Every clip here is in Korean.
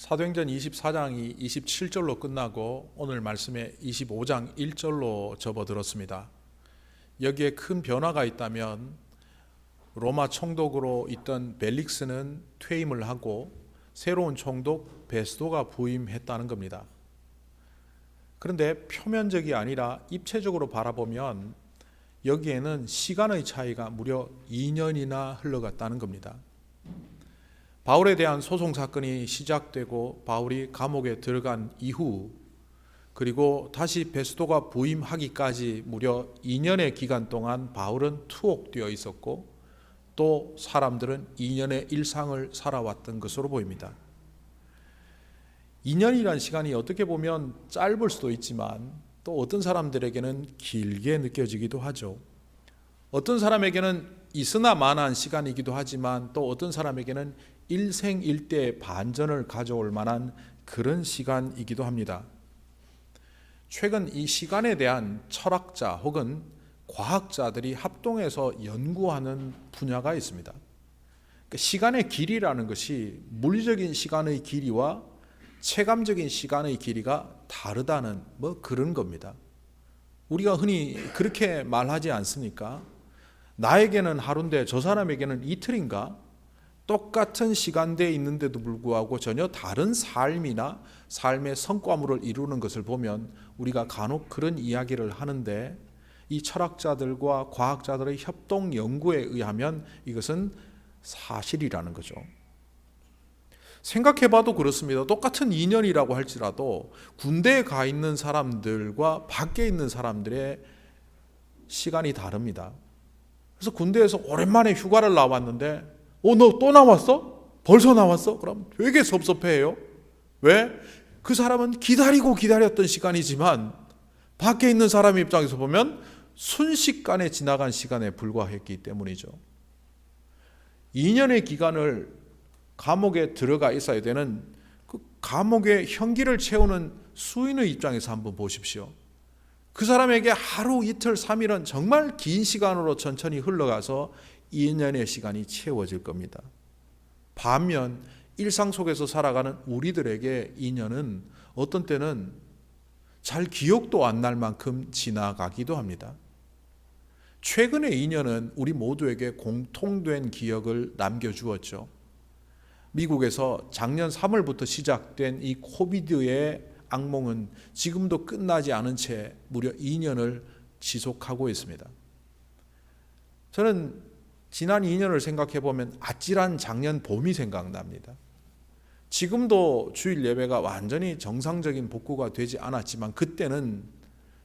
사도행전 24장이 27절로 끝나고 오늘 말씀에 25장 1절로 접어들었습니다. 여기에 큰 변화가 있다면 로마 총독으로 있던 벨릭스는 퇴임을 하고 새로운 총독 베스도가 부임했다는 겁니다. 그런데 표면적이 아니라 입체적으로 바라보면 여기에는 시간의 차이가 무려 2년이나 흘러갔다는 겁니다. 바울에 대한 소송 사건이 시작되고 바울이 감옥에 들어간 이후, 그리고 다시 베스도가 부임하기까지 무려 2년의 기간 동안 바울은 투옥되어 있었고 또 사람들은 2년의 일상을 살아왔던 것으로 보입니다. 2년이란 시간이 어떻게 보면 짧을 수도 있지만 또 어떤 사람들에게는 길게 느껴지기도 하죠. 어떤 사람에게는 있으나 마나한 시간이기도 하지만 또 어떤 사람에게는 일생일대의 반전을 가져올 만한 그런 시간이기도 합니다. 최근 이 시간에 대한 철학자 혹은 과학자들이 합동해서 연구하는 분야가 있습니다. 시간의 길이라는 것이 물리적인 시간의 길이와 체감적인 시간의 길이가 다르다는 그런 겁니다. 우리가 흔히 그렇게 말하지 않습니까? 나에게는 하루인데 저 사람에게는 이틀인가? 똑같은 시간대에 있는데도 불구하고 전혀 다른 삶이나 삶의 성과물을 이루는 것을 보면 우리가 간혹 그런 이야기를 하는데, 이 철학자들과 과학자들의 협동 연구에 의하면 이것은 사실이라는 거죠. 생각해봐도 그렇습니다. 똑같은 2년이라고 할지라도 군대에 가 있는 사람들과 밖에 있는 사람들의 시간이 다릅니다. 그래서 군대에서 오랜만에 휴가를 나왔는데 너 또 나왔어? 벌써 나왔어? 그럼 되게 섭섭해해요. 왜? 그 사람은 기다리고 기다렸던 시간이지만 밖에 있는 사람 입장에서 보면 순식간에 지나간 시간에 불과했기 때문이죠. 2년의 기간을 감옥에 들어가 있어야 되는 그 감옥의 형기를 채우는 수인의 입장에서 한번 보십시오. 그 사람에게 하루, 이틀, 3일은 정말 긴 시간으로 천천히 흘러가서 2년의 시간이 채워질 겁니다. 반면 일상 속에서 살아가는 우리들에게 2년은 어떤 때는 잘 기억도 안 날 만큼 지나가기도 합니다. 최근의 2년은 우리 모두에게 공통된 기억을 남겨주었죠. 미국에서 작년 3월부터 시작된 이 코비드의 악몽은 지금도 끝나지 않은 채 무려 2년을 지속하고 있습니다. 저는 지난 2년을 생각해 보면 아찔한 작년 봄이 생각납니다. 지금도 주일 예배가 완전히 정상적인 복구가 되지 않았지만 그때는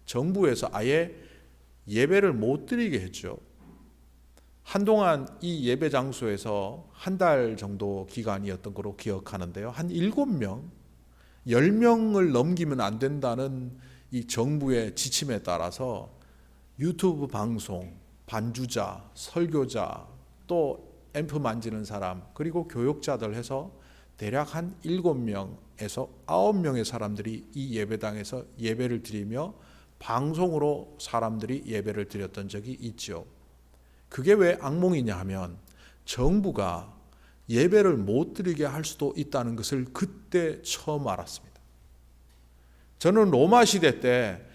정부에서 아예 예배를 못 드리게 했죠. 한동안 이 예배 장소에서 한 달 정도 기간이었던 걸로 기억하는데요. 한 7명, 10명을 넘기면 안 된다는 이 정부의 지침에 따라서 유튜브 방송, 반주자, 설교자, 또 앰프 만지는 사람, 그리고 교육자들 해서 대략 한 7명에서 9명의 사람들이 이 예배당에서 예배를 드리며 방송으로 사람들이 예배를 드렸던 적이 있죠. 그게 왜 악몽이냐 하면 정부가 예배를 못 드리게 할 수도 있다는 것을 그때 처음 알았습니다. 저는 로마 시대 때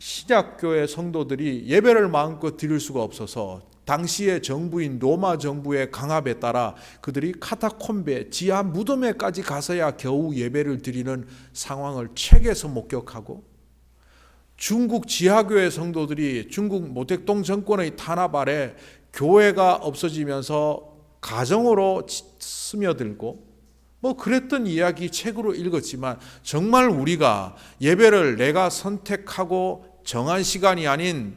신약교회 성도들이 예배를 마음껏 드릴 수가 없어서 당시의 정부인 로마 정부의 강압에 따라 그들이 카타콤베, 지하 무덤에까지 가서야 겨우 예배를 드리는 상황을 책에서 목격하고, 중국 지하교회 성도들이 중국 모택동 정권의 탄압 아래 교회가 없어지면서 가정으로 스며들고 그랬던 이야기 책으로 읽었지만, 정말 우리가 예배를 내가 선택하고 정한 시간이 아닌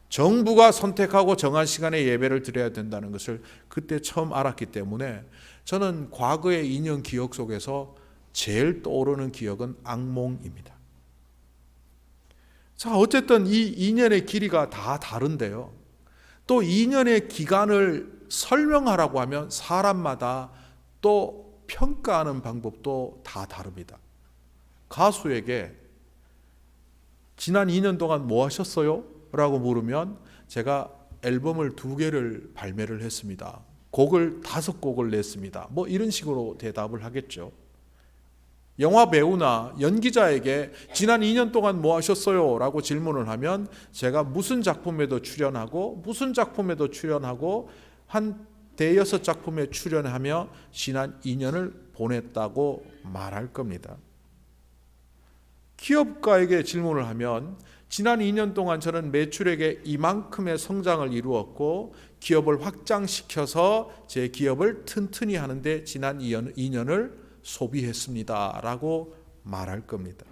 정부가 선택하고 정한 시간에 예배를 드려야 된다는 것을 그때 처음 알았기 때문에 저는 과거의 2년 기억 속에서 제일 떠오르는 기억은 악몽입니다. 자, 어쨌든 이 2년의 길이가 다 다른데요. 또 2년의 기간을 설명하라고 하면 사람마다 또 평가하는 방법도 다 다릅니다. 가수에게 지난 2년 동안 뭐 하셨어요? 라고 물으면 제가 앨범을 2개를 발매를 했습니다. 곡을 5곡을 냈습니다. 이런 식으로 대답을 하겠죠. 영화 배우나 연기자에게 지난 2년 동안 뭐 하셨어요? 라고 질문을 하면 제가 무슨 작품에도 출연하고 한 대여섯 작품에 출연하며 지난 2년을 보냈다고 말할 겁니다. 기업가에게 질문을 하면 지난 2년 동안 저는 매출액의 이만큼의 성장을 이루었고 기업을 확장시켜서 제 기업을 튼튼히 하는데 지난 2년을 소비했습니다 라고 말할 겁니다.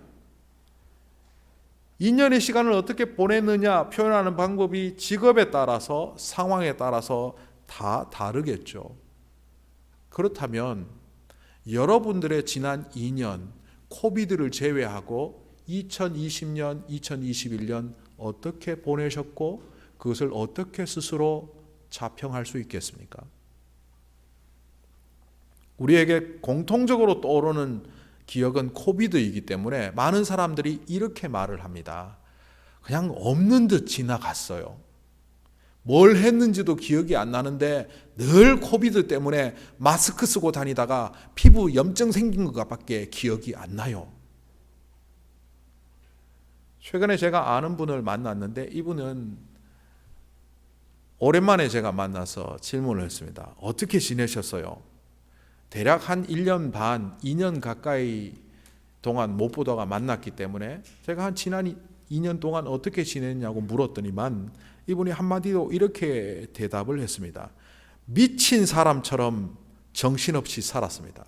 2년의 시간을 어떻게 보냈느냐 표현하는 방법이 직업에 따라서 상황에 따라서 다 다르겠죠. 그렇다면 여러분들의 지난 2년 코비드를 제외하고 2020년, 2021년 어떻게 보내셨고 그것을 어떻게 스스로 자평할 수 있겠습니까? 우리에게 공통적으로 떠오르는 기억은 코비드이기 때문에 많은 사람들이 이렇게 말을 합니다. 그냥 없는 듯 지나갔어요. 뭘 했는지도 기억이 안 나는데 늘 코비드 때문에 마스크 쓰고 다니다가 피부 염증 생긴 것밖에 기억이 안 나요. 최근에 제가 아는 분을 만났는데 이분은 오랜만에 제가 만나서 질문을 했습니다. 어떻게 지내셨어요? 대략 한 1년 반, 2년 가까이 동안 못 보다가 만났기 때문에 제가 한 지난 2년 동안 어떻게 지냈냐고 물었더니만 이분이 한마디로 이렇게 대답을 했습니다. 미친 사람처럼 정신없이 살았습니다.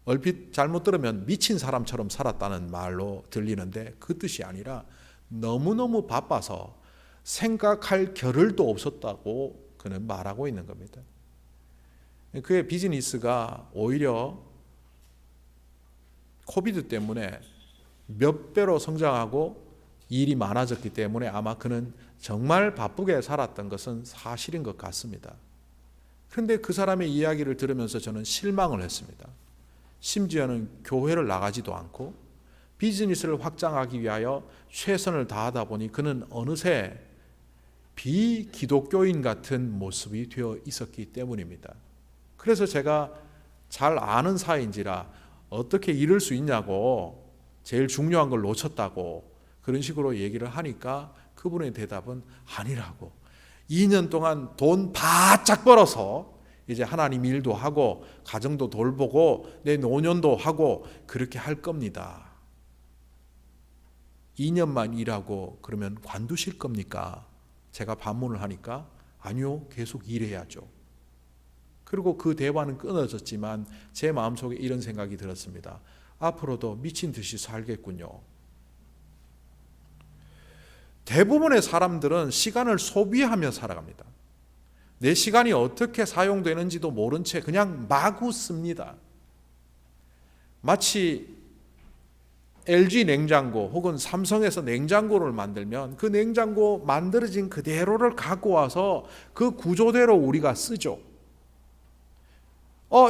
얼핏 잘못 들으면 미친 사람처럼 살았다는 말로 들리는데 그 뜻이 아니라 너무너무 바빠서 생각할 겨를도 없었다고 그는 말하고 있는 겁니다. 그의 비즈니스가 오히려 코비드 때문에 몇 배로 성장하고 일이 많아졌기 때문에 아마 그는 정말 바쁘게 살았던 것은 사실인 것 같습니다. 그런데 그 사람의 이야기를 들으면서 저는 실망을 했습니다. 심지어는 교회를 나가지도 않고 비즈니스를 확장하기 위하여 최선을 다하다 보니 그는 어느새 비기독교인 같은 모습이 되어 있었기 때문입니다. 그래서 제가 잘 아는 사이인지라 어떻게 이럴 수 있냐고 제일 중요한 걸 놓쳤다고 그런 식으로 얘기를 하니까 그분의 대답은 아니라고 2년 동안 돈 바짝 벌어서 이제 하나님 일도 하고 가정도 돌보고 내 노년도 하고 그렇게 할 겁니다. 2년만 일하고 그러면 관두실 겁니까? 제가 반문을 하니까 아니요, 계속 일해야죠. 그리고 그 대화는 끊어졌지만 제 마음속에 이런 생각이 들었습니다. 앞으로도 미친 듯이 살겠군요. 대부분의 사람들은 시간을 소비하며 살아갑니다. 내 시간이 어떻게 사용되는지도 모른 채 그냥 마구 씁니다. 마치 LG 냉장고 혹은 삼성에서 냉장고를 만들면 그 냉장고 만들어진 그대로를 갖고 와서 그 구조대로 우리가 쓰죠.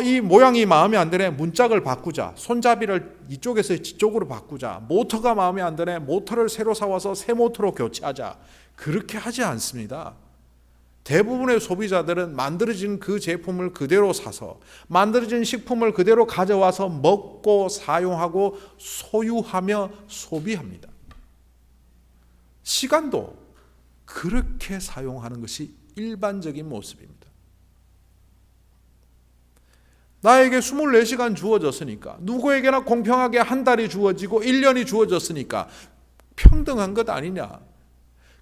이 모양이 마음에 안 드네. 문짝을 바꾸자. 손잡이를 이쪽에서 이쪽으로 바꾸자. 모터가 마음에 안 드네. 모터를 새로 사와서 새 모터로 교체하자. 그렇게 하지 않습니다. 대부분의 소비자들은 만들어진 그 제품을 그대로 사서 만들어진 식품을 그대로 가져와서 먹고 사용하고 소유하며 소비합니다. 시간도 그렇게 사용하는 것이 일반적인 모습입니다. 나에게 24시간 주어졌으니까 누구에게나 공평하게 한 달이 주어지고 1년이 주어졌으니까 평등한 것 아니냐.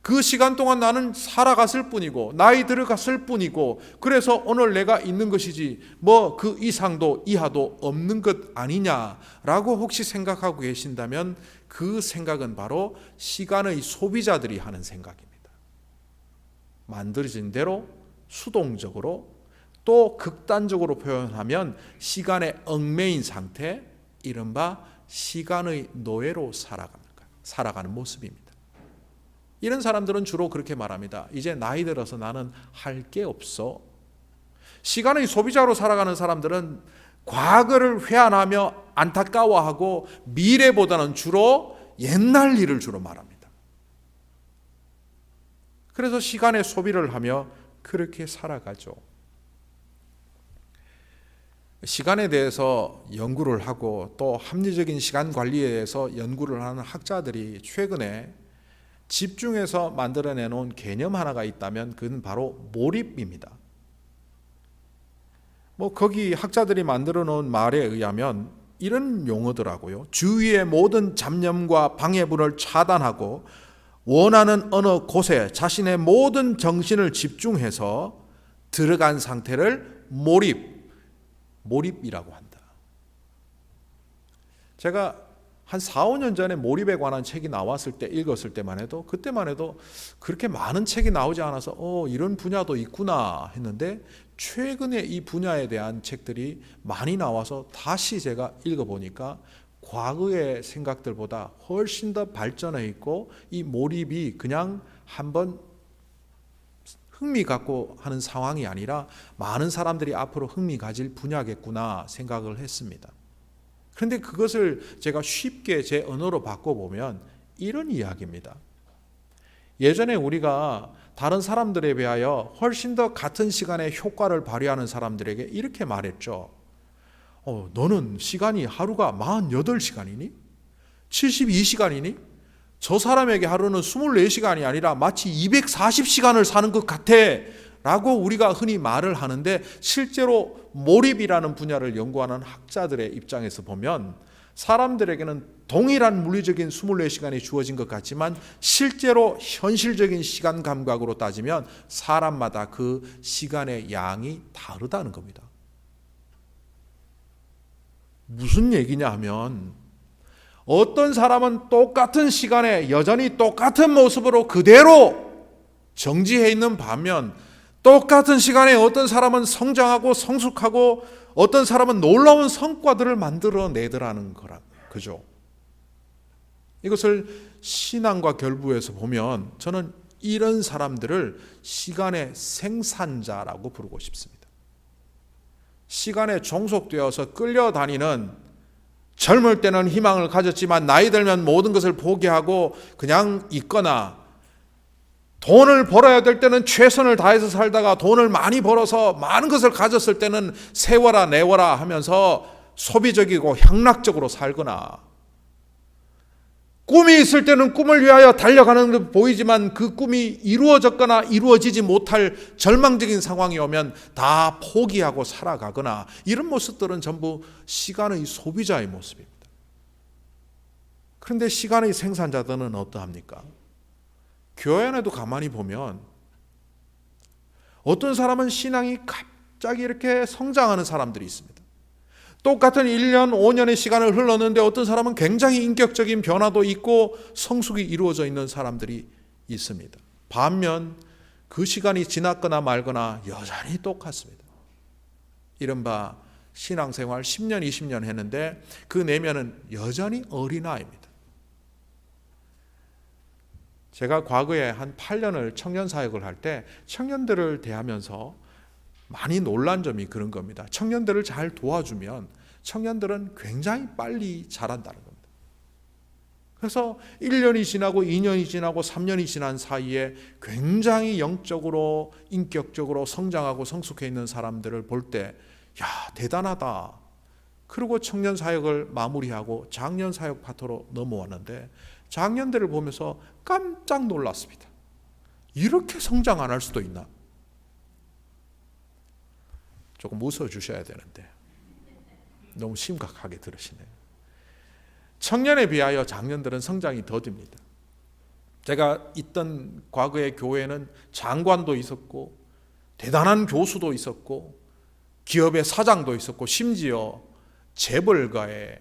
그 시간 동안 나는 살아갔을 뿐이고 나이 들어갔을 뿐이고 그래서 오늘 내가 있는 것이지 뭐 그 이상도 이하도 없는 것 아니냐라고 혹시 생각하고 계신다면 그 생각은 바로 시간의 소비자들이 하는 생각입니다. 만들어진 대로 수동적으로 또 극단적으로 표현하면 시간에 얽매인 상태, 이른바 시간의 노예로 살아가는 모습입니다. 이런 사람들은 주로 그렇게 말합니다. 이제 나이 들어서 나는 할 게 없어. 시간의 소비자로 살아가는 사람들은 과거를 회한하며 안타까워하고 미래보다는 주로 옛날 일을 주로 말합니다. 그래서 시간의 소비를 하며 그렇게 살아가죠. 시간에 대해서 연구를 하고 또 합리적인 시간 관리에 대해서 연구를 하는 학자들이 최근에 집중해서 만들어내 놓은 개념 하나가 있다면 그건 바로 몰입입니다. 거기 학자들이 만들어 놓은 말에 의하면 이런 용어더라고요. 주위의 모든 잡념과 방해물을 차단하고 원하는 어느 곳에 자신의 모든 정신을 집중해서 들어간 상태를 몰입이라고 한다. 제가 한 4, 5년 전에 몰입에 관한 책이 나왔을 때 읽었을 때만 해도 그때만 해도 그렇게 많은 책이 나오지 않아서 이런 분야도 있구나 했는데 최근에 이 분야에 대한 책들이 많이 나와서 다시 제가 읽어보니까 과거의 생각들보다 훨씬 더 발전해 있고 이 몰입이 그냥 한번 흥미 갖고 하는 상황이 아니라 많은 사람들이 앞으로 흥미 가질 분야겠구나 생각을 했습니다. 그런데 그것을 제가 쉽게 제 언어로 바꿔보면 이런 이야기입니다. 예전에 우리가 다른 사람들에 비하여 훨씬 더 같은 시간에 효과를 발휘하는 사람들에게 이렇게 말했죠. 너는 시간이 하루가 48시간이니? 72시간이니? 저 사람에게 하루는 24시간이 아니라 마치 240시간을 사는 것 같아 라고 우리가 흔히 말을 하는데 실제로 몰입이라는 분야를 연구하는 학자들의 입장에서 보면 사람들에게는 동일한 물리적인 24시간이 주어진 것 같지만 실제로 현실적인 시간 감각으로 따지면 사람마다 그 시간의 양이 다르다는 겁니다. 무슨 얘기냐 하면 어떤 사람은 똑같은 시간에 여전히 똑같은 모습으로 그대로 정지해 있는 반면 똑같은 시간에 어떤 사람은 성장하고 성숙하고 어떤 사람은 놀라운 성과들을 만들어내더라는 거라. 그죠? 이것을 신앙과 결부해서 보면 저는 이런 사람들을 시간의 생산자라고 부르고 싶습니다. 시간에 종속되어서 끌려다니는 젊을 때는 희망을 가졌지만 나이 들면 모든 것을 포기하고 그냥 있거나 돈을 벌어야 될 때는 최선을 다해서 살다가 돈을 많이 벌어서 많은 것을 가졌을 때는 세워라 내워라 하면서 소비적이고 향락적으로 살거나 꿈이 있을 때는 꿈을 위하여 달려가는 듯 보이지만 그 꿈이 이루어졌거나 이루어지지 못할 절망적인 상황이 오면 다 포기하고 살아가거나 이런 모습들은 전부 시간의 소비자의 모습입니다. 그런데 시간의 생산자들은 어떠합니까? 교회 안에도 가만히 보면 어떤 사람은 신앙이 갑자기 이렇게 성장하는 사람들이 있습니다. 똑같은 1년, 5년의 시간을 흘렀는데 어떤 사람은 굉장히 인격적인 변화도 있고 성숙이 이루어져 있는 사람들이 있습니다. 반면 그 시간이 지났거나 말거나 여전히 똑같습니다. 이른바 신앙생활 10년, 20년 했는데 그 내면은 여전히 어린아이입니다. 제가 과거에 한 8년을 청년 사역을 할 때 청년들을 대하면서 많이 놀란 점이 그런 겁니다. 청년들을 잘 도와주면 청년들은 굉장히 빨리 자란다는 겁니다. 그래서 1년이 지나고 2년이 지나고 3년이 지난 사이에 굉장히 영적으로 인격적으로 성장하고 성숙해 있는 사람들을 볼 때 야, 대단하다. 그리고 청년 사역을 마무리하고 장년 사역 파트로 넘어왔는데 장년들을 보면서 깜짝 놀랐습니다. 이렇게 성장 안 할 수도 있나? 조금 웃어주셔야 되는데 너무 심각하게 들으시네요. 청년에 비하여 장년들은 성장이 더딥니다. 제가 있던 과거의 교회는 장관도 있었고 대단한 교수도 있었고 기업의 사장도 있었고 심지어 재벌가의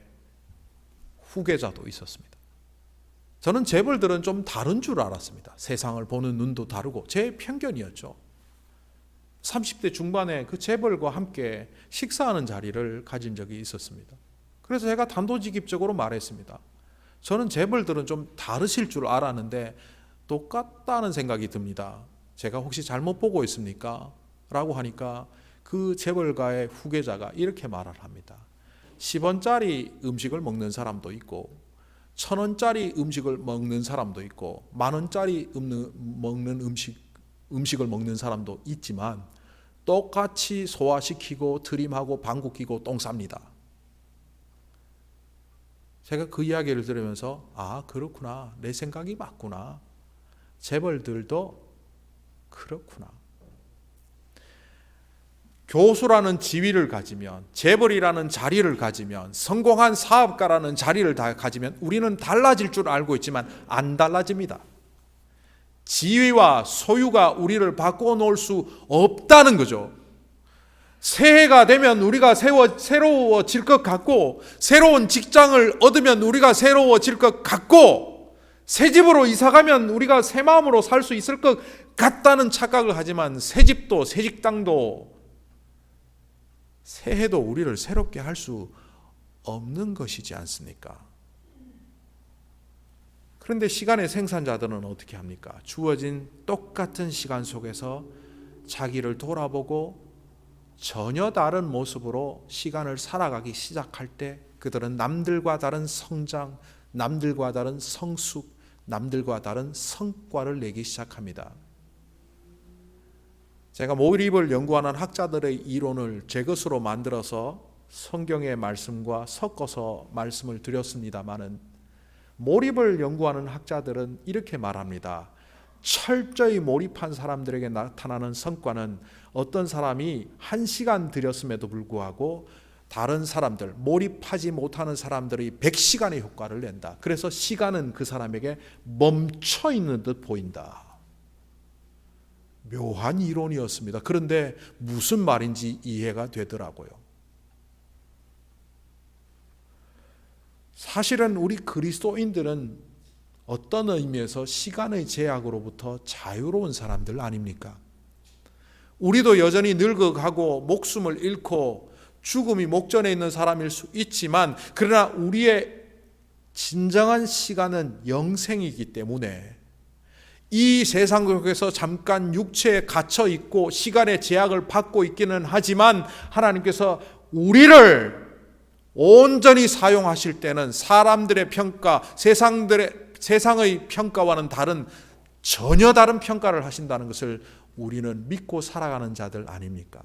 후계자도 있었습니다. 저는 재벌들은 좀 다른 줄 알았습니다. 세상을 보는 눈도 다르고 제 편견이었죠. 30대 중반에 그 재벌과 함께 식사하는 자리를 가진 적이 있었습니다. 그래서 제가 단도직입적으로 말했습니다. 저는 재벌들은 좀 다르실 줄 알았는데 똑같다는 생각이 듭니다. 제가 혹시 잘못 보고 있습니까? 라고 하니까 그 재벌가의 후계자가 이렇게 말을 합니다. 10원짜리 음식을 먹는 사람도 있고 1,000원짜리 음식을 먹는 사람도 있고 10,000원짜리 먹는 음식을 먹는 사람도 있지만 똑같이 소화시키고 트림하고 방구 끼고 똥 쌉니다. 제가 그 이야기를 들으면서 아, 그렇구나. 내 생각이 맞구나. 재벌들도 그렇구나. 교수라는 지위를 가지면, 재벌이라는 자리를 가지면, 성공한 사업가라는 자리를 다 가지면 우리는 달라질 줄 알고 있지만 안 달라집니다. 지위와 소유가 우리를 바꿔 놓을 수 없다는 거죠. 새해가 되면 우리가 새로워질 것 같고, 새로운 직장을 얻으면 우리가 새로워질 것 같고, 새 집으로 이사가면 우리가 새 마음으로 살 수 있을 것 같다는 착각을 하지만 새 집도 새 직장도 새해도 우리를 새롭게 할 수 없는 것이지 않습니까? 그런데 시간의 생산자들은 어떻게 합니까? 주어진 똑같은 시간 속에서 자기를 돌아보고 전혀 다른 모습으로 시간을 살아가기 시작할 때 그들은 남들과 다른 성장, 남들과 다른 성숙, 남들과 다른 성과를 내기 시작합니다. 제가 몰입을 연구하는 학자들의 이론을 제 것으로 만들어서 성경의 말씀과 섞어서 말씀을 드렸습니다마는 몰입을 연구하는 학자들은 이렇게 말합니다. 철저히 몰입한 사람들에게 나타나는 성과는 어떤 사람이 1시간 들였음에도 불구하고 다른 사람들, 몰입하지 못하는 사람들이 100시간의 효과를 낸다. 그래서 시간은 그 사람에게 멈춰 있는 듯 보인다. 묘한 이론이었습니다. 그런데 무슨 말인지 이해가 되더라고요. 사실은 우리 그리스도인들은 어떤 의미에서 시간의 제약으로부터 자유로운 사람들 아닙니까? 우리도 여전히 늙어가고 목숨을 잃고 죽음이 목전에 있는 사람일 수 있지만, 그러나 우리의 진정한 시간은 영생이기 때문에 이 세상 속에서 잠깐 육체에 갇혀 있고 시간의 제약을 받고 있기는 하지만 하나님께서 우리를 온전히 사용하실 때는 사람들의 평가, 세상의 평가와는 전혀 다른 평가를 하신다는 것을 우리는 믿고 살아가는 자들 아닙니까?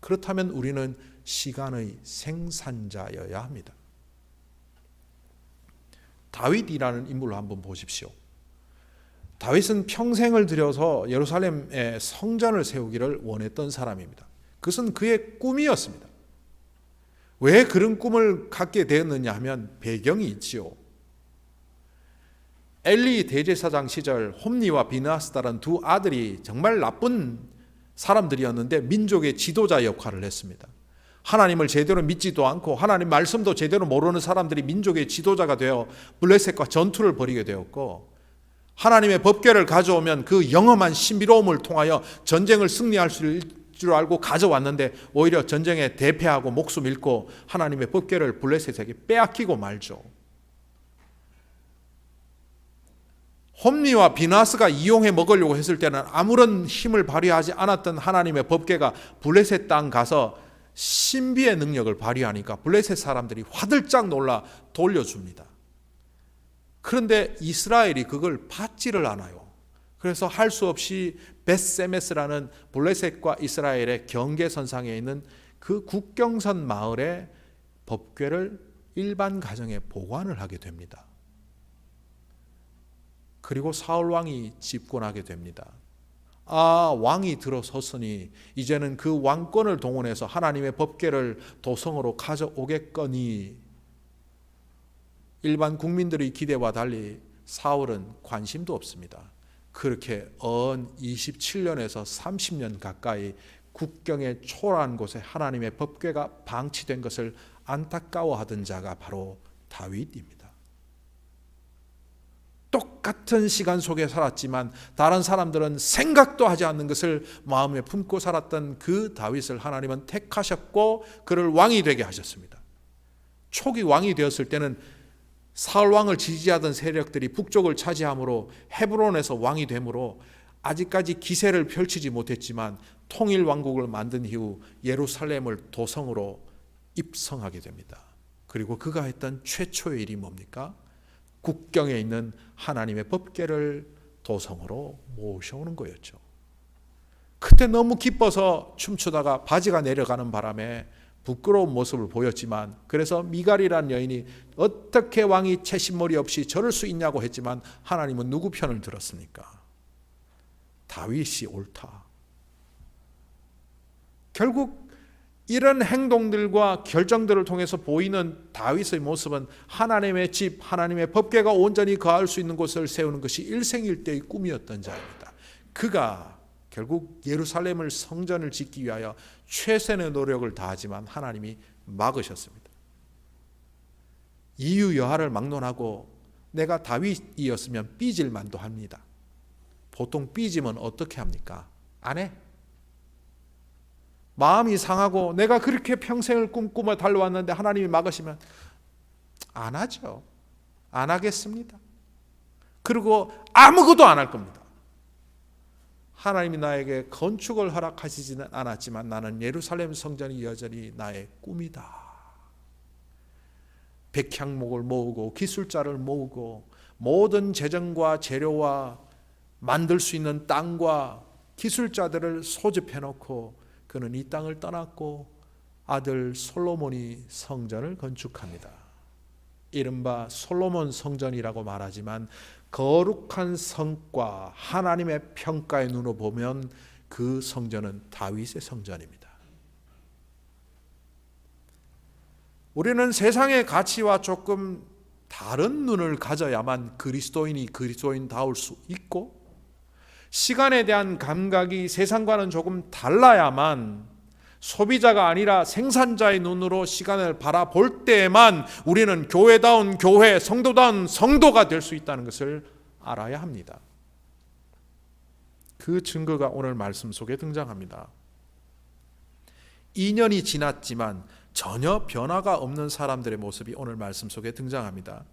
그렇다면 우리는 시간의 생산자여야 합니다. 다윗이라는 인물을 한번 보십시오. 다윗은 평생을 들여서 예루살렘에 성전을 세우기를 원했던 사람입니다. 그것은 그의 꿈이었습니다. 왜 그런 꿈을 갖게 되었느냐 하면 배경이 있지요. 엘리 대제사장 시절 홈니와 비느하스다라는 두 아들이 정말 나쁜 사람들이었는데 민족의 지도자 역할을 했습니다. 하나님을 제대로 믿지도 않고 하나님 말씀도 제대로 모르는 사람들이 민족의 지도자가 되어 블레셋과 전투를 벌이게 되었고, 하나님의 법궤를 가져오면 그 영험한 신비로움을 통하여 전쟁을 승리할 줄 알고 가져왔는데 오히려 전쟁에 대패하고 목숨 잃고 하나님의 법궤를 블레셋에게 빼앗기고 말죠. 홈니와 비나스가 이용해 먹으려고 했을 때는 아무런 힘을 발휘하지 않았던 하나님의 법궤가 블레셋 땅 가서 신비의 능력을 발휘하니까 블레셋 사람들이 화들짝 놀라 돌려줍니다. 그런데 이스라엘이 그걸 받지를 않아요. 그래서 할 수 없이 벳세메스라는 블레셋과 이스라엘의 경계선상에 있는 그 국경선 마을에 법궤를 일반 가정에 보관을 하게 됩니다. 그리고 사울 왕이 집권하게 됩니다. 아, 왕이 들어섰으니 이제는 그 왕권을 동원해서 하나님의 법궤를 도성으로 가져오겠거니, 일반 국민들의 기대와 달리 사울은 관심도 없습니다. 그렇게 언 27년에서 30년 가까이 국경의 초라한 곳에 하나님의 법궤가 방치된 것을 안타까워하던 자가 바로 다윗입니다. 똑같은 시간 속에 살았지만 다른 사람들은 생각도 하지 않는 것을 마음에 품고 살았던 그 다윗을 하나님은 택하셨고 그를 왕이 되게 하셨습니다. 초기 왕이 되었을 때는 사울 왕을 지지하던 세력들이 북쪽을 차지함으로 헤브론에서 왕이 되므로 아직까지 기세를 펼치지 못했지만 통일 왕국을 만든 이후 예루살렘을 도성으로 입성하게 됩니다. 그리고 그가 했던 최초의 일이 뭡니까? 국경에 있는 하나님의 법궤를 도성으로 모셔오는 거였죠. 그때 너무 기뻐서 춤추다가 바지가 내려가는 바람에 부끄러운 모습을 보였지만, 그래서 미갈이라는 여인이 어떻게 왕이 채신머리 없이 저럴 수 있냐고 했지만 하나님은 누구 편을 들었습니까? 다윗이 옳다. 결국 이런 행동들과 결정들을 통해서 보이는 다윗의 모습은 하나님의 집, 하나님의 법궤가 온전히 거할 수 있는 곳을 세우는 것이 일생일대의 꿈이었던 자입니다. 그가 결국 예루살렘을 성전을 짓기 위하여 최선의 노력을 다하지만 하나님이 막으셨습니다. 이유 여하를 막론하고 내가 다윗이었으면 삐질 만도 합니다. 보통 삐지면 어떻게 합니까? 안 해. 마음이 상하고 내가 그렇게 평생을 꿈꾸며 달려왔는데 하나님이 막으시면 안 하죠. 안 하겠습니다. 그리고 아무것도 안 할 겁니다. 하나님이 나에게 건축을 허락하시지는 않았지만 나는 예루살렘 성전이 여전히 나의 꿈이다. 백향목을 모으고 기술자를 모으고 모든 재정과 재료와 만들 수 있는 땅과 기술자들을 소집해 놓고 그는 이 땅을 떠났고 아들 솔로몬이 성전을 건축합니다. 이른바 솔로몬 성전이라고 말하지만 거룩한 성과 하나님의 평가의 눈으로 보면 그 성전은 다윗의 성전입니다. 우리는 세상의 가치와 조금 다른 눈을 가져야만 그리스도인이 그리스도인다울 수 있고, 시간에 대한 감각이 세상과는 조금 달라야만, 소비자가 아니라 생산자의 눈으로 시간을 바라볼 때에만 우리는 교회다운 교회, 성도다운 성도가 될 수 있다는 것을 알아야 합니다. 그 증거가 오늘 말씀 속에 등장합니다. 2년이 지났지만 전혀 변화가 없는 사람들의 모습이 오늘 말씀 속에 등장합니다.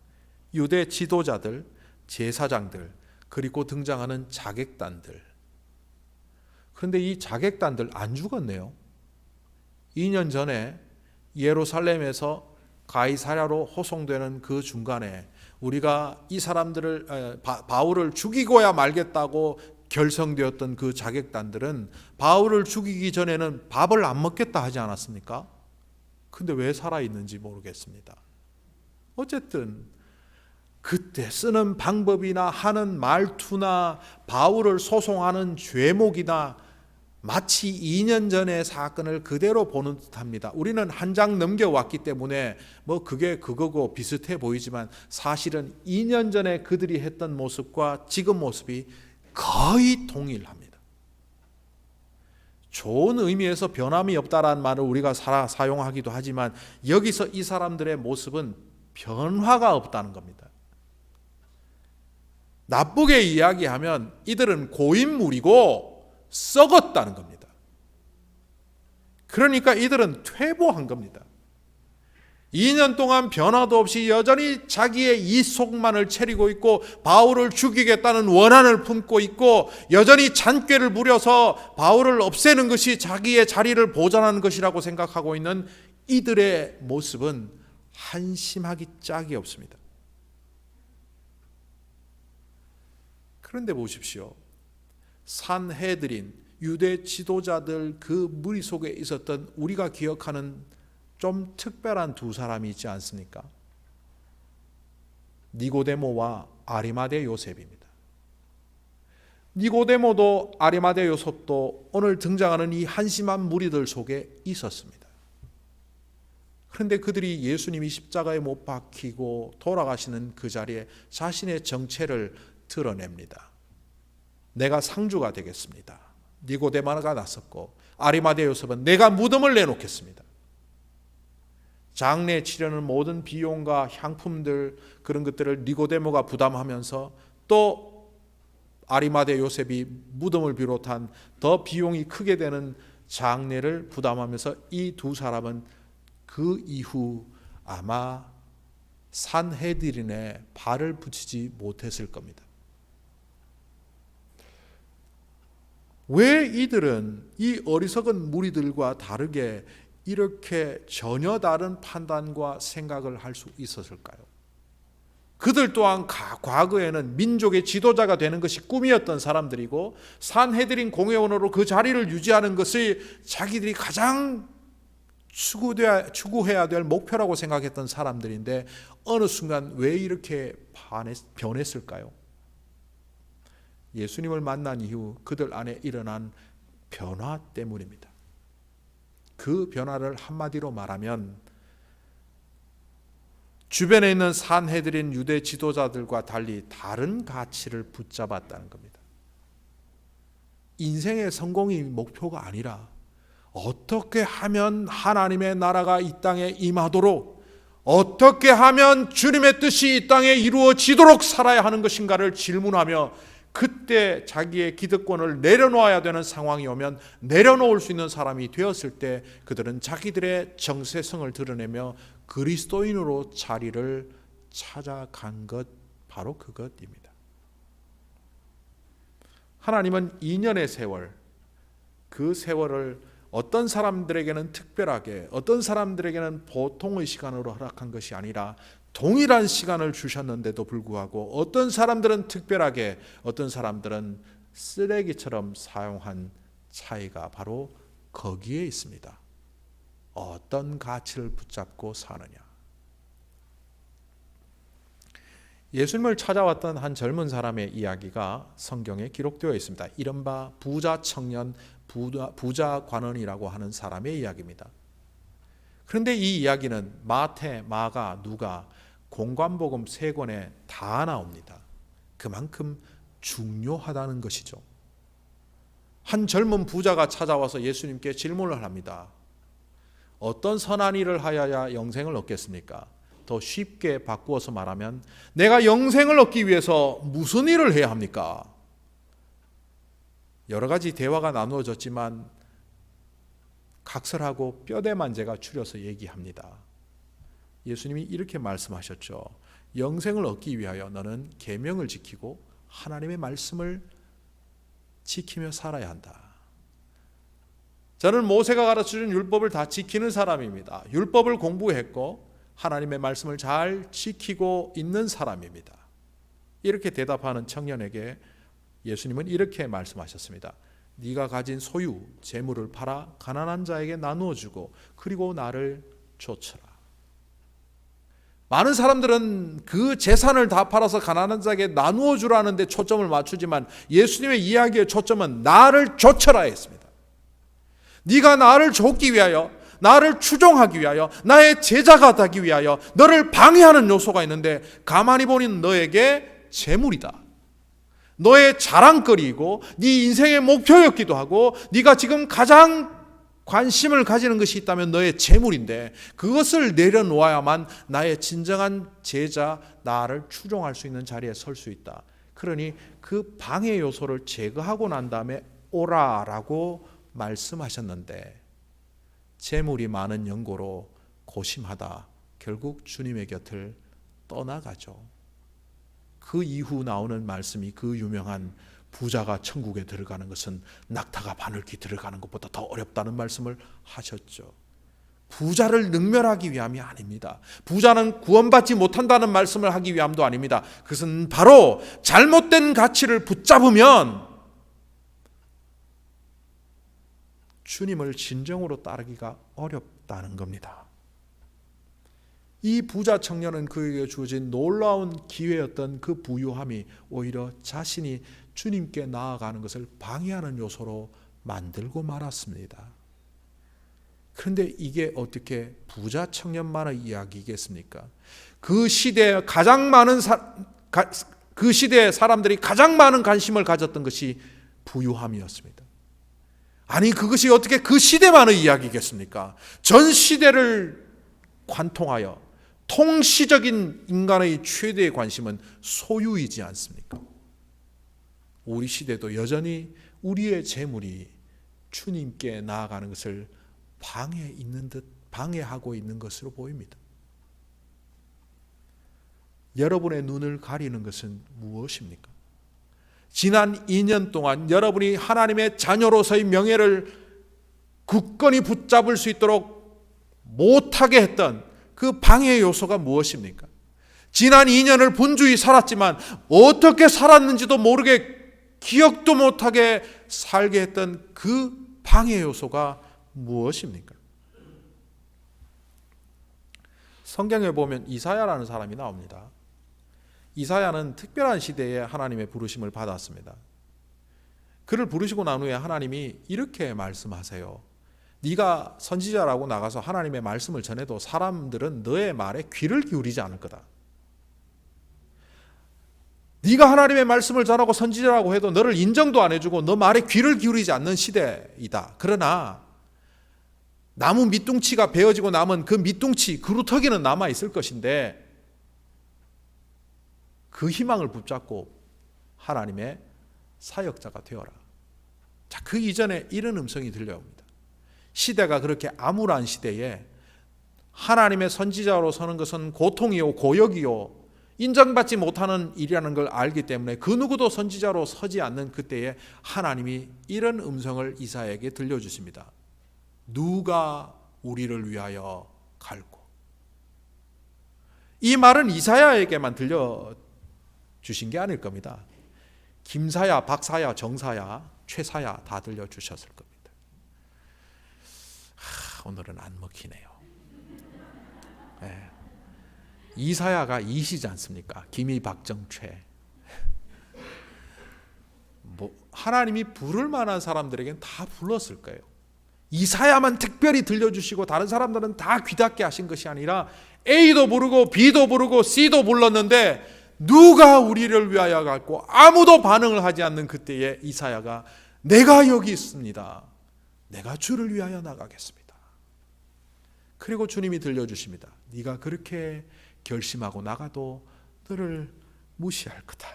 유대 지도자들, 제사장들, 그리고 등장하는 자객단들. 그런데 이 자객단들 안 죽었네요. 2년 전에 예루살렘에서 가이사랴로 호송되는 그 중간에 우리가 이 사람들을 바울을 죽이고야 말겠다고 결성되었던 그 자객단들은 바울을 죽이기 전에는 밥을 안 먹겠다 하지 않았습니까? 근데 왜 살아있는지 모르겠습니다. 어쨌든 그때 쓰는 방법이나 하는 말투나 바울을 소송하는 죄목이나 마치 2년 전의 사건을 그대로 보는 듯합니다. 우리는 한 장 넘겨왔기 때문에 뭐 그게 그거고 비슷해 보이지만 사실은 2년 전에 그들이 했던 모습과 지금 모습이 거의 동일합니다. 좋은 의미에서 변함이 없다라는 말을 우리가 사용하기도 하지만 여기서 이 사람들의 모습은 변화가 없다는 겁니다. 나쁘게 이야기하면 이들은 고인물이고 썩었다는 겁니다. 그러니까 이들은 퇴보한 겁니다. 2년 동안 변화도 없이 여전히 자기의 이속만을 차리고 있고 바울을 죽이겠다는 원한을 품고 있고 여전히 잔꾀를 부려서 바울을 없애는 것이 자기의 자리를 보존하는 것이라고 생각하고 있는 이들의 모습은 한심하기 짝이 없습니다. 그런데 보십시오. 산헤드린 유대 지도자들 그 무리 속에 있었던 우리가 기억하는 좀 특별한 두 사람이 있지 않습니까? 니고데모와 아리마대 요셉입니다. 니고데모도 아리마대 요셉도 오늘 등장하는 이 한심한 무리들 속에 있었습니다. 그런데 그들이 예수님이 십자가에 못 박히고 돌아가시는 그 자리에 자신의 정체를 드러냅니다. 내가 상주가 되겠습니다. 니고데모가 나섰고 아리마대 요셉은 내가 무덤을 내놓겠습니다. 장례 치르는 모든 비용과 향품들 그런 것들을 니고데모가 부담하면서 또 아리마대 요셉이 무덤을 비롯한 더 비용이 크게 되는 장례를 부담하면서 이 두 사람은 그 이후 아마 산헤드린에 발을 붙이지 못했을 겁니다. 왜 이들은 이 어리석은 무리들과 다르게 이렇게 전혀 다른 판단과 생각을 할 수 있었을까요? 그들 또한 과거에는 민족의 지도자가 되는 것이 꿈이었던 사람들이고 산헤드린 공회원으로 그 자리를 유지하는 것이 자기들이 가장 추구해야 될 목표라고 생각했던 사람들인데 어느 순간 왜 이렇게 변했을까요? 예수님을 만난 이후 그들 안에 일어난 변화 때문입니다. 그 변화를 한마디로 말하면 주변에 있는 산헤드린 유대 지도자들과 달리 다른 가치를 붙잡았다는 겁니다. 인생의 성공이 목표가 아니라 어떻게 하면 하나님의 나라가 이 땅에 임하도록, 어떻게 하면 주님의 뜻이 이 땅에 이루어지도록 살아야 하는 것인가를 질문하며 그때 자기의 기득권을 내려놓아야 되는 상황이 오면 내려놓을 수 있는 사람이 되었을 때 그들은 자기들의 정체성을 드러내며 그리스도인으로 자리를 찾아간 것, 바로 그것입니다. 하나님은 2년의 세월, 그 세월을 어떤 사람들에게는 특별하게, 어떤 사람들에게는 보통의 시간으로 허락한 것이 아니라 동일한 시간을 주셨는데도 불구하고 어떤 사람들은 특별하게, 어떤 사람들은 쓰레기처럼 사용한 차이가 바로 거기에 있습니다. 어떤 가치를 붙잡고 사느냐. 예수님을 찾아왔던 한 젊은 사람의 이야기가 성경에 기록되어 있습니다. 이른바 부자 청년, 부자 관원이라고 하는 사람의 이야기입니다. 그런데 이 이야기는 마태, 마가, 누가 공관복음 3권에 다 나옵니다. 그만큼 중요하다는 것이죠. 한 젊은 부자가 찾아와서 예수님께 질문을 합니다. 어떤 선한 일을 하여야 영생을 얻겠습니까? 더 쉽게 바꾸어서 말하면 내가 영생을 얻기 위해서 무슨 일을 해야 합니까? 여러 가지 대화가 나누어졌지만 각설하고 뼈대만 제가 추려서 얘기합니다. 예수님이 이렇게 말씀하셨죠. 영생을 얻기 위하여 너는 계명을 지키고 하나님의 말씀을 지키며 살아야 한다. 저는 모세가 가르쳐준 율법을 다 지키는 사람입니다. 율법을 공부했고 하나님의 말씀을 잘 지키고 있는 사람입니다. 이렇게 대답하는 청년에게 예수님은 이렇게 말씀하셨습니다. 네가 가진 소유, 재물을 팔아 가난한 자에게 나누어 주고 그리고 나를 좇으라. 많은 사람들은 그 재산을 다 팔아서 가난한 자에게 나누어 주라는 데 초점을 맞추지만 예수님의 이야기의 초점은 나를 좇으라 했습니다. 네가 나를 좇기 위하여, 나를 추종하기 위하여, 나의 제자가 되기 위하여 너를 방해하는 요소가 있는데 가만히 보니 너에게 재물이다. 너의 자랑거리이고 네 인생의 목표였기도 하고 네가 지금 가장 관심을 가지는 것이 있다면 너의 재물인데 그것을 내려놓아야만 나의 진정한 제자, 나를 추종할 수 있는 자리에 설 수 있다. 그러니 그 방해 요소를 제거하고 난 다음에 오라라고 말씀하셨는데 재물이 많은 연고로 고심하다 결국 주님의 곁을 떠나가죠. 그 이후 나오는 말씀이 그 유명한 부자가 천국에 들어가는 것은 낙타가 바늘기 들어가는 것보다 더 어렵다는 말씀을 하셨죠. 부자를 능멸하기 위함이 아닙니다. 부자는 구원받지 못한다는 말씀을 하기 위함도 아닙니다. 그것은 바로 잘못된 가치를 붙잡으면 주님을 진정으로 따르기가 어렵다는 겁니다. 이 부자 청년은 그에게 주어진 놀라운 기회였던 그 부유함이 오히려 자신이 주님께 나아가는 것을 방해하는 요소로 만들고 말았습니다. 그런데 이게 어떻게 부자 청년만의 이야기겠습니까? 그 시대에 그 시대의 사람들이 가장 많은 관심을 가졌던 것이 부유함이었습니다. 아니 그것이 어떻게 그 시대만의 이야기겠습니까? 전 시대를 관통하여 통시적인 인간의 최대의 관심은 소유이지 않습니까? 우리 시대도 여전히 우리의 재물이 주님께 나아가는 것을 방해하고 있는 것으로 보입니다. 여러분의 눈을 가리는 것은 무엇입니까? 지난 2년 동안 여러분이 하나님의 자녀로서의 명예를 굳건히 붙잡을 수 있도록 못하게 했던 그 방해 요소가 무엇입니까? 지난 2년을 분주히 살았지만 어떻게 살았는지도 모르게 기억도 못하게 살게 했던 그 방해 요소가 무엇입니까? 성경에 보면 이사야라는 사람이 나옵니다. 이사야는 특별한 시대에 하나님의 부르심을 받았습니다. 그를 부르시고 난 후에 하나님이 이렇게 말씀하세요. 네가 선지자라고 나가서 하나님의 말씀을 전해도 사람들은 너의 말에 귀를 기울이지 않을 거다. 네가 하나님의 말씀을 전하고 선지자라고 해도 너를 인정도 안 해주고 너 말에 귀를 기울이지 않는 시대이다. 그러나 나무 밑둥치가 베어지고 남은 그 밑둥치 그루터기는 남아있을 것인데 그 희망을 붙잡고 하나님의 사역자가 되어라. 자, 그 이전에 이런 음성이 들려옵니다. 시대가 그렇게 암울한 시대에 하나님의 선지자로 서는 것은 고통이요 고역이요 인정받지 못하는 일이라는 걸 알기 때문에 그 누구도 선지자로 서지 않는 그때에 하나님이 이런 음성을 이사야에게 들려주십니다. 누가 우리를 위하여 갈고. 이 말은 이사야에게만 들려주신 게 아닐 겁니다. 김사야, 박사야, 정사야, 최사야 다 들려주셨을 겁니다. 오늘은 안 먹히네요. 네. 이사야가 이시지 않습니까? 김이, 박정, 최. 하나님이 부를 만한 사람들에게는 다 불렀을 거예요. 이사야만 특별히 들려주시고 다른 사람들은 다 귀닫게 하신 것이 아니라 A도 부르고 B도 부르고 C도 불렀는데 누가 우리를 위하여 갈고 아무도 반응을 하지 않는 그때에 이사야가 내가 여기 있습니다. 내가 주를 위하여 나가겠습니다. 그리고 주님이 들려주십니다. 네가 그렇게 결심하고 나가도 너를 무시할 거다.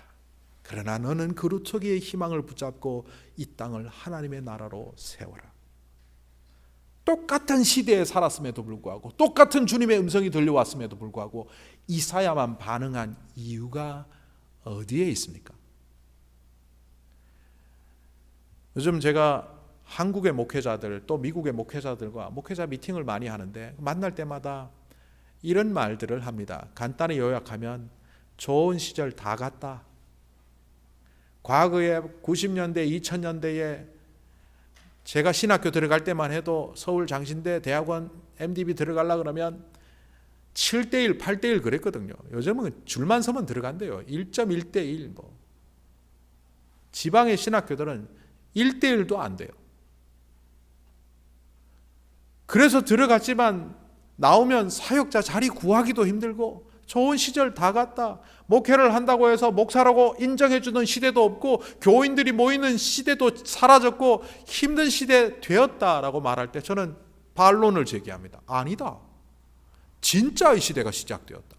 그러나 너는 그루터기의 희망을 붙잡고 이 땅을 하나님의 나라로 세워라. 똑같은 시대에 살았음에도 불구하고 똑같은 주님의 음성이 들려왔음에도 불구하고 이사야만 반응한 이유가 어디에 있습니까? 요즘 제가 한국의 목회자들 또 미국의 목회자들과 목회자 미팅을 많이 하는데 만날 때마다 이런 말들을 합니다. 간단히 요약하면 좋은 시절 다 갔다. 과거에 90년대, 2000년대에 제가 신학교 들어갈 때만 해도 서울 장신대 대학원 MDB 들어가려고 그러면 7대1, 8대1 그랬거든요. 요즘은 줄만 서면 들어간대요. 1.1대1 지방의 신학교들은 1대1도 안 돼요. 그래서 들어갔지만 나오면 사역자 자리 구하기도 힘들고 좋은 시절 다 갔다. 목회를 한다고 해서 목사라고 인정해주는 시대도 없고 교인들이 모이는 시대도 사라졌고 힘든 시대 되었다라고 말할 때 저는 반론을 제기합니다. 아니다. 진짜 이 시대가 시작되었다.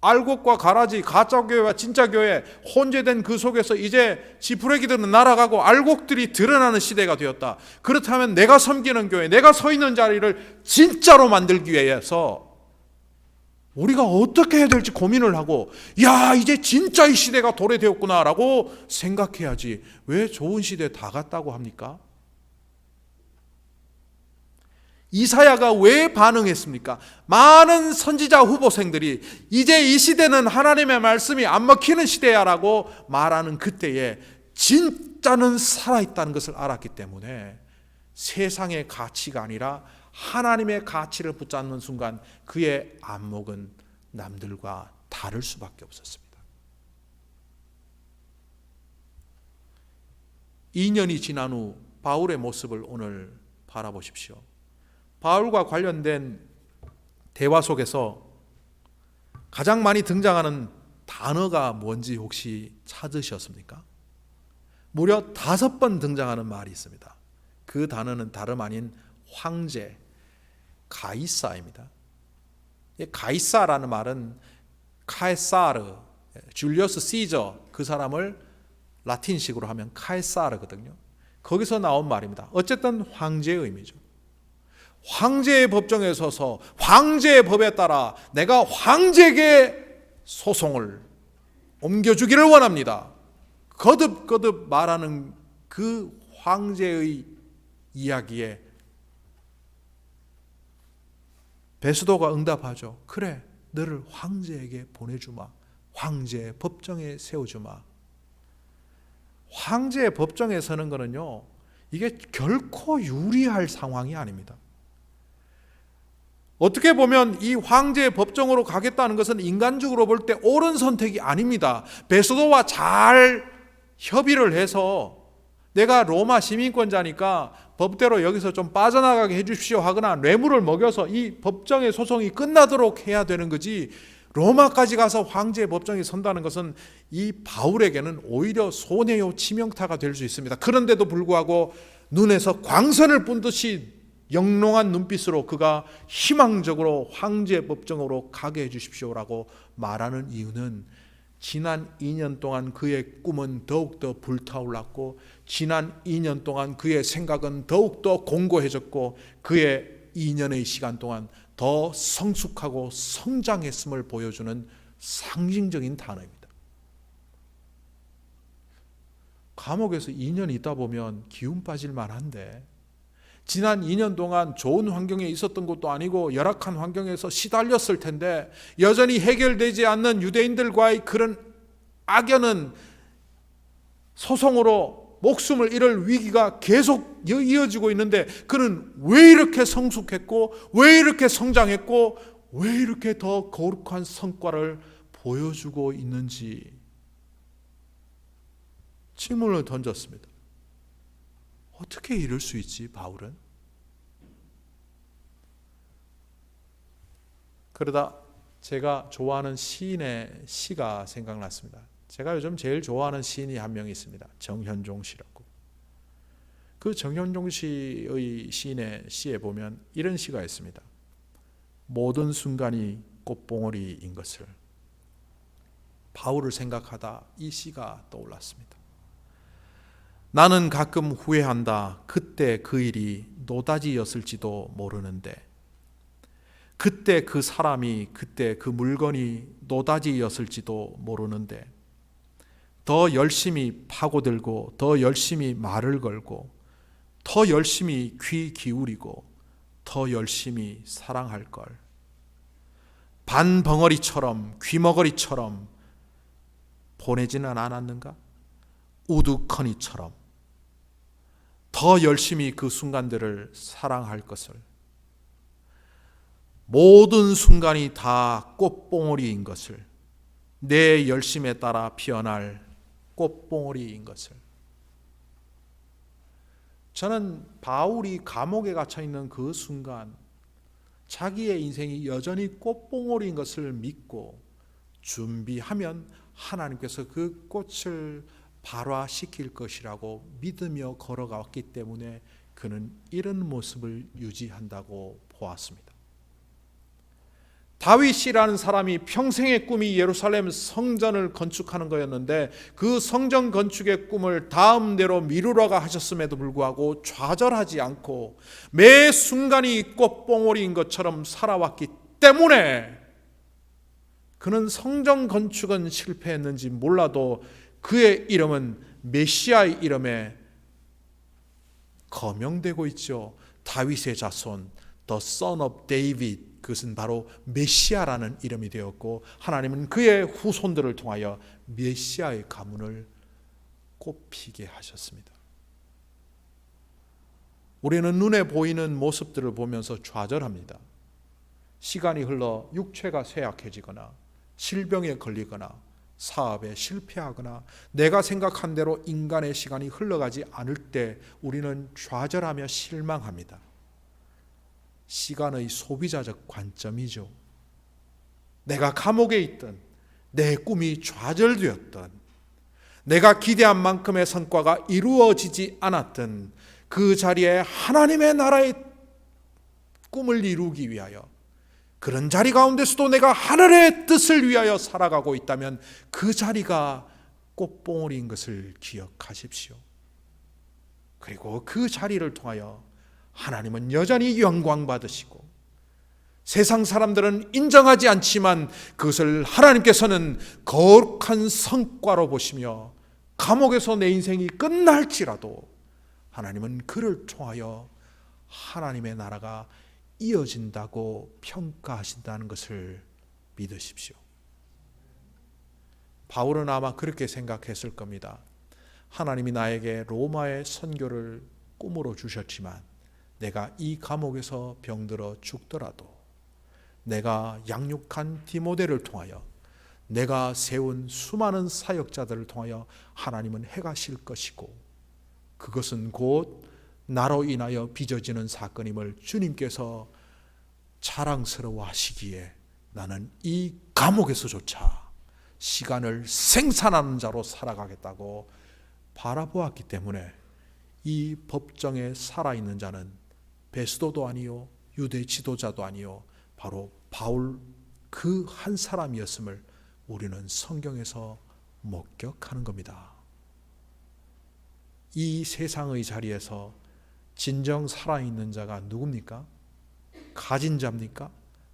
알곡과 가라지, 가짜교회와 진짜교회 혼재된 그 속에서 이제 지푸레기들은 날아가고 알곡들이 드러나는 시대가 되었다. 그렇다면 내가 섬기는 교회, 내가 서 있는 자리를 진짜로 만들기 위해서 우리가 어떻게 해야 될지 고민을 하고 야 이제 진짜 이 시대가 도래되었구나 라고 생각해야지 왜 좋은 시대 다 갔다고 합니까? 이사야가 왜 반응했습니까? 많은 선지자 후보생들이 이제 이 시대는 하나님의 말씀이 안 먹히는 시대야 라고 말하는 그때에 진짜는 살아있다는 것을 알았기 때문에 세상의 가치가 아니라 하나님의 가치를 붙잡는 순간 그의 안목은 남들과 다를 수밖에 없었습니다. 2년이 지난 후 바울의 모습을 오늘 바라보십시오. 바울과 관련된 대화 속에서 가장 많이 등장하는 단어가 뭔지 혹시 찾으셨습니까? 무려 5번 등장하는 말이 있습니다. 그 단어는 다름 아닌 황제, 가이사입니다. 가이사라는 말은 카에사르, 줄리어스 시저 그 사람을 라틴식으로 하면 카에사르거든요. 거기서 나온 말입니다. 어쨌든 황제의 의미죠. 황제의 법정에 서서 황제의 법에 따라 내가 황제에게 소송을 옮겨주기를 원합니다. 거듭거듭 말하는 그 황제의 이야기에 베스도가 응답하죠. 그래, 너를 황제에게 보내주마. 황제의 법정에 세워주마. 황제의 법정에 서는 거는요, 이게 결코 유리할 상황이 아닙니다. 어떻게 보면 이 황제의 법정으로 가겠다는 것은 인간적으로 볼 때 옳은 선택이 아닙니다. 베스도와 잘 협의를 해서 내가 로마 시민권자니까 법대로 여기서 좀 빠져나가게 해주십시오 하거나 뇌물을 먹여서 이 법정의 소송이 끝나도록 해야 되는 거지, 로마까지 가서 황제의 법정에 선다는 것은 이 바울에게는 오히려 손해요 치명타가 될 수 있습니다. 그런데도 불구하고 눈에서 광선을 뿜듯이 영롱한 눈빛으로 그가 희망적으로 황제의 법정으로 가게 해주십시오라고 말하는 이유는, 지난 2년 동안 그의 꿈은 더욱더 불타올랐고, 지난 2년 동안 그의 생각은 더욱더 공고해졌고, 그의 2년의 시간 동안 더 성숙하고 성장했음을 보여주는 상징적인 단어입니다. 감옥에서 2년 있다 보면 기운 빠질 만한데, 지난 2년 동안 좋은 환경에 있었던 것도 아니고 열악한 환경에서 시달렸을 텐데, 여전히 해결되지 않는 유대인들과의 그런 악연은 소송으로 목숨을 잃을 위기가 계속 이어지고 있는데, 그는 왜 이렇게 성숙했고, 왜 이렇게 성장했고, 왜 이렇게 더 거룩한 성과를 보여주고 있는지 질문을 던졌습니다. 어떻게 이럴 수 있지, 바울은? 그러다 제가 좋아하는 시인의 시가 생각났습니다. 제가 요즘 제일 좋아하는 시인이 한 명 있습니다. 정현종 씨라고. 그 정현종 씨의 시인의 시에 보면 이런 시가 있습니다. 모든 순간이 꽃봉오리인 것을. 바울을 생각하다 이 시가 떠올랐습니다. 나는 가끔 후회한다. 그때 그 일이 노다지였을지도 모르는데, 그때 그 사람이, 그때 그 물건이 노다지였을지도 모르는데, 더 열심히 파고들고, 더 열심히 말을 걸고, 더 열심히 귀 기울이고, 더 열심히 사랑할 걸. 반벙어리처럼, 귀머거리처럼 보내지는 않았는가? 우두커니처럼 더 열심히 그 순간들을 사랑할 것을. 모든 순간이 다 꽃봉오리인 것을, 내 열심에 따라 피어날 꽃봉오리인 것을. 저는 바울이 감옥에 갇혀 있는 그 순간, 자기의 인생이 여전히 꽃봉오리인 것을 믿고 준비하면 하나님께서 그 꽃을 발화시킬 것이라고 믿으며 걸어갔기 때문에 그는 이런 모습을 유지한다고 보았습니다. 다윗이라는 사람이 평생의 꿈이 예루살렘 성전을 건축하는 거였는데, 그 성전 건축의 꿈을 다음대로 미루라고 하셨음에도 불구하고 좌절하지 않고 매 순간이 꽃봉오리인 것처럼 살아왔기 때문에, 그는 성전 건축은 실패했는지 몰라도 그의 이름은 메시아의 이름에 거명되고 있죠. 다윗의 자손, The Son of David, 그것은 바로 메시아라는 이름이 되었고, 하나님은 그의 후손들을 통하여 메시아의 가문을 꽃피게 하셨습니다. 우리는 눈에 보이는 모습들을 보면서 좌절합니다. 시간이 흘러 육체가 쇠약해지거나 질병에 걸리거나 사업에 실패하거나 내가 생각한 대로 인간의 시간이 흘러가지 않을 때 우리는 좌절하며 실망합니다. 시간의 소비자적 관점이죠. 내가 감옥에 있든, 내 꿈이 좌절되었든, 내가 기대한 만큼의 성과가 이루어지지 않았든, 그 자리에 하나님의 나라의 꿈을 이루기 위하여, 그런 자리 가운데서도 내가 하늘의 뜻을 위하여 살아가고 있다면 그 자리가 꽃봉오리인 것을 기억하십시오. 그리고 그 자리를 통하여 하나님은 여전히 영광 받으시고, 세상 사람들은 인정하지 않지만 그것을 하나님께서는 거룩한 성과로 보시며, 감옥에서 내 인생이 끝날지라도 하나님은 그를 통하여 하나님의 나라가 이어진다고 평가하신다는 것을 믿으십시오. 바울은 아마 그렇게 생각했을 겁니다. 하나님이 나에게 로마의 선교를 꿈으로 주셨지만 내가 이 감옥에서 병들어 죽더라도 내가 양육한 디모데를 통하여 내가 세운 수많은 사역자들을 통하여 하나님은 행하실 것이고 그것은 곧 나로 인하여 빚어지는 사건임을 주님께서 자랑스러워 하시기에 나는 이 감옥에서조차 시간을 생산하는 자로 살아가겠다고 바라보았기 때문에 이 법정에 살아있는 자는 베스도도 아니요 유대 지도자도 아니요 바로 바울 그 한 사람이었음을 우리는 성경에서 목격하는 겁니다. 이 세상의 자리에서 진정 살아있는 자가 누굽니까? 가진 자입니까?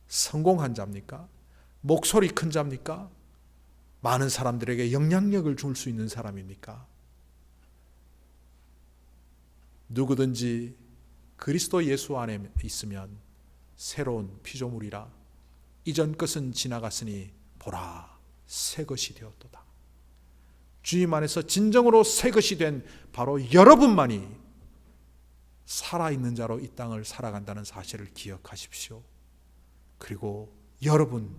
성공한 자입니까? 목소리 큰 자입니까? 많은 사람들에게 영향력을 줄 수 있는 사람입니까? 누구든지 그리스도 예수 안에 있으면 새로운 피조물이라 이전 것은 지나갔으니 보라 새 것이 되었도다. 주님 안에서 진정으로 새 것이 된 바로 여러분만이 살아있는 자로 이 땅을 살아간다는 사실을 기억하십시오. 그리고 여러분,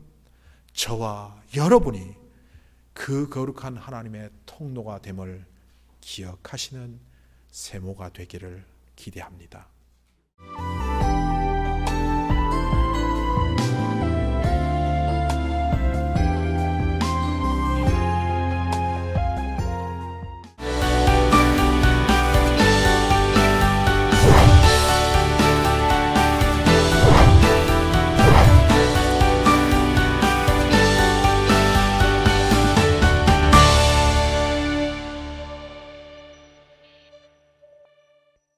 저와 여러분이 그 거룩한 하나님의 통로가 됨을 기억하시는 세모가 되기를 기대합니다.